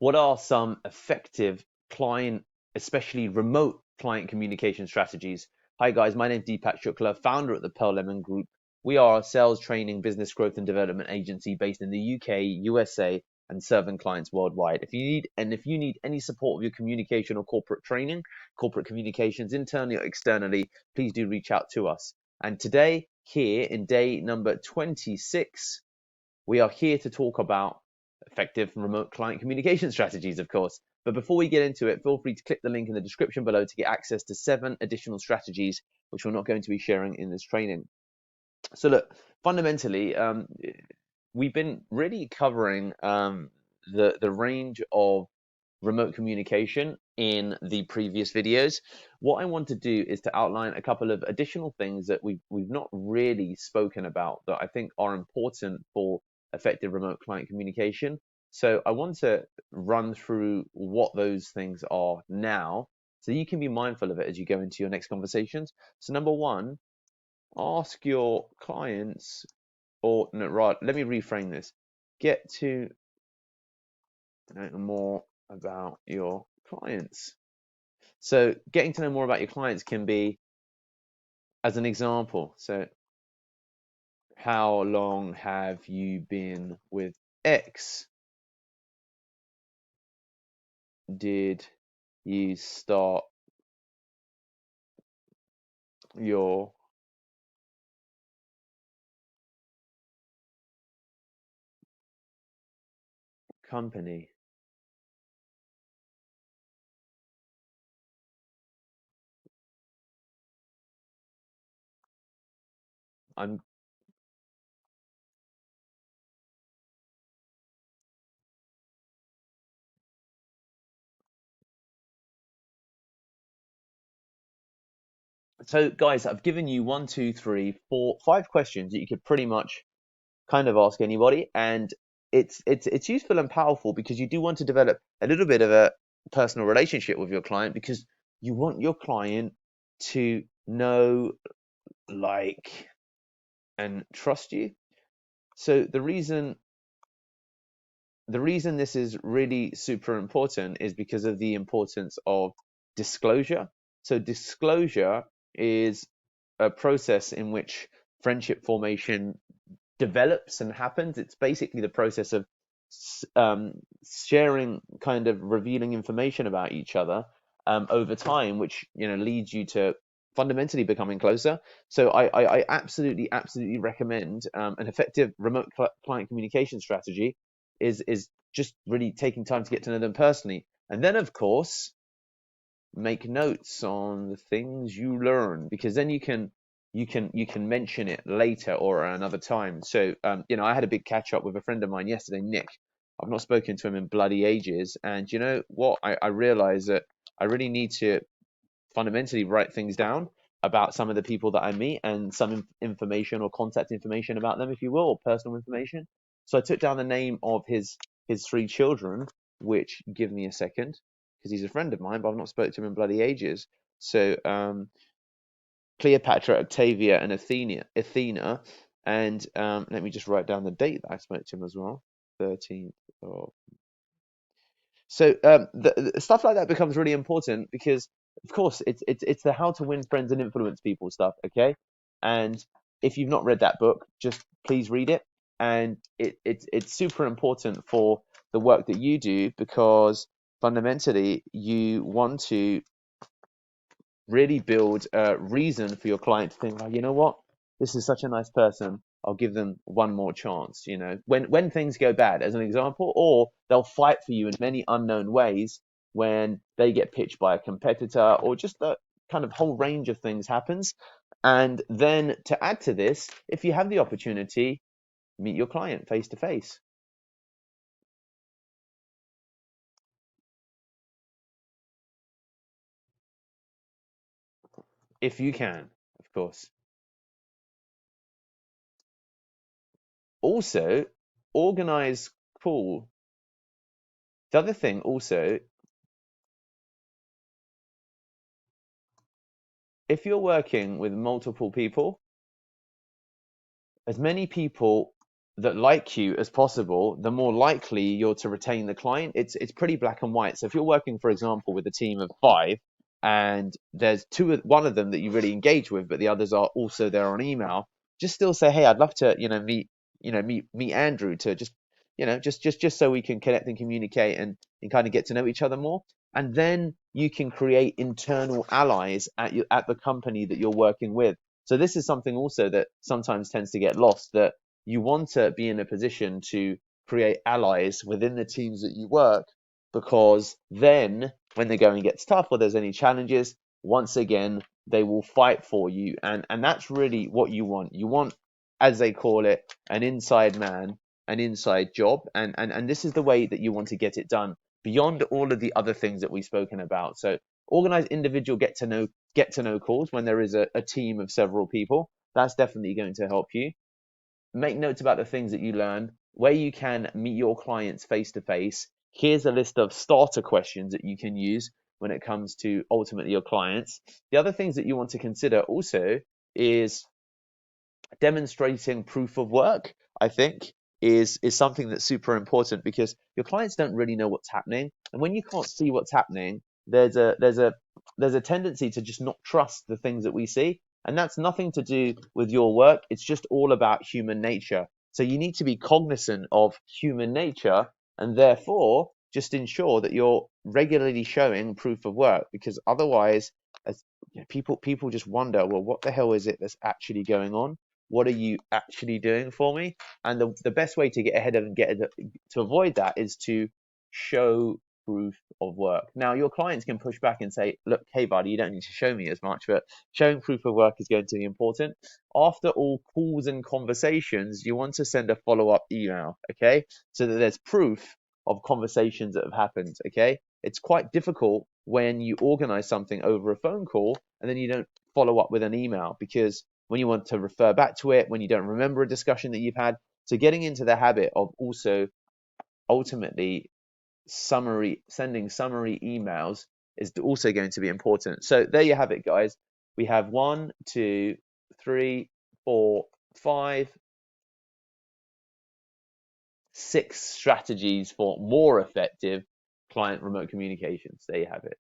What are some effective client, especially remote client communication strategies? Hi guys, my name is Deepak Shukla, founder at the Pearl Lemon Group. We are a sales training, business growth and development agency based in the UK, USA, and serving clients worldwide. If you need any support with your communication or corporate training, corporate communications internally or externally, please do reach out to us. And today, here in day number 26, we are here to talk about effective remote client communication strategies, of course. But before we get into it, feel free to click the link in the description below to get access to 7 additional strategies, which we're not going to be sharing in this training. So look, fundamentally, we've been really covering the range of remote communication in the previous videos. What I want to do is to outline a couple of additional things that we've not really spoken about that I think are important for effective remote client communication. So I want to run through what those things are now so you can be mindful of it as you go into your next conversations. So number one, ask your clients, or no, right, let me reframe this. Get to know more about your clients. So getting to know more about your clients can be, as an example, so how long have you been with X? Did you start your company? I'm So guys, I've given you 5 questions that you could pretty much kind of ask anybody, and it's useful and powerful because you do want to develop a little bit of a personal relationship with your client, because you want your client to know, like, and trust you. So the reason this is really super important is because of the importance of disclosure. So disclosure is a process in which friendship formation develops and happens. It's basically the process of sharing, kind of revealing information about each other over time, which leads you to fundamentally becoming closer. So I absolutely recommend an effective remote client communication strategy is just really taking time to get to know them personally, and then of course make notes on the things you learn, because then you can mention it later or another time. So I had a big catch up with a friend of mine yesterday, Nick. I've not spoken to him in bloody ages, and you know what, I realized that I really need to fundamentally write things down about some of the people that I meet, and some information or contact information about them, if you will, or personal information. So I took down the name of his 3 children, which, give me a second, because he's a friend of mine, but I've not spoken to him in bloody ages. So Cleopatra, Octavia, and Athena, and let me just write down the date that I spoke to him as well, 13th of. So the stuff like that becomes really important because, of course, it's the how to win friends and influence people stuff. Okay, and if you've not read that book, just please read it. And it's super important for the work that you do, because fundamentally you want to really build a reason for your client to think, like, you know what, this is such a nice person, I'll give them one more chance. When things go bad, as an example, or they'll fight for you in many unknown ways when they get pitched by a competitor, or just the kind of whole range of things happens. And then to add to this, if you have the opportunity, meet your client face to face, if you can, of course. Also, organize. Cool. The other thing also, if you're working with multiple people, as many people that like you as possible, the more likely you're to retain the client. It's pretty black and white. So if you're working, for example, with a team of 5, and there's one of them that you really engage with, but the others are also there on email, just still say, hey, I'd love to, meet Andrew, to just, just so we can connect and communicate, and kind of get to know each other more. And then you can create internal allies at the company that you're working with. So this is something also that sometimes tends to get lost, that you want to be in a position to create allies within the teams that you work, because then when the going gets tough or there's any challenges, once again, they will fight for you. And that's really what you want. You want, as they call it, an inside man, an inside job. And this is the way that you want to get it done, beyond all of the other things that we've spoken about. So organize individual get to know calls when there is a team of several people. That's definitely going to help you. Make notes about the things that you learn, where you can meet your clients face to face. Here's a list of starter questions that you can use when it comes to ultimately your clients. The other things that you want to consider also is demonstrating proof of work. I think is something that's super important, because your clients don't really know what's happening, and when you can't see what's happening, there's a tendency to just not trust the things that we see. And that's nothing to do with your work, it's just all about human nature. So you need to be cognizant of human nature, and therefore just ensure that you're regularly showing proof of work, because otherwise, as people just wonder, well, what the hell is it that's actually going on? What are you actually doing for me? And the best way to get ahead of and to avoid that is to show proof of work. Now, your clients can push back and say, look, hey, buddy, you don't need to show me as much, but showing proof of work is going to be important. After all calls and conversations, you want to send a follow-up email, okay? So that there's proof of conversations that have happened, okay? It's quite difficult when you organize something over a phone call and then you don't follow up with an email, because when you want to refer back to it, when you don't remember a discussion that you've had. So getting into the habit of also ultimately sending summary emails is also going to be important. So there you have it, guys. We have 1, 2, 3, 4, 5, 6 strategies for more effective client remote communications. There you have it.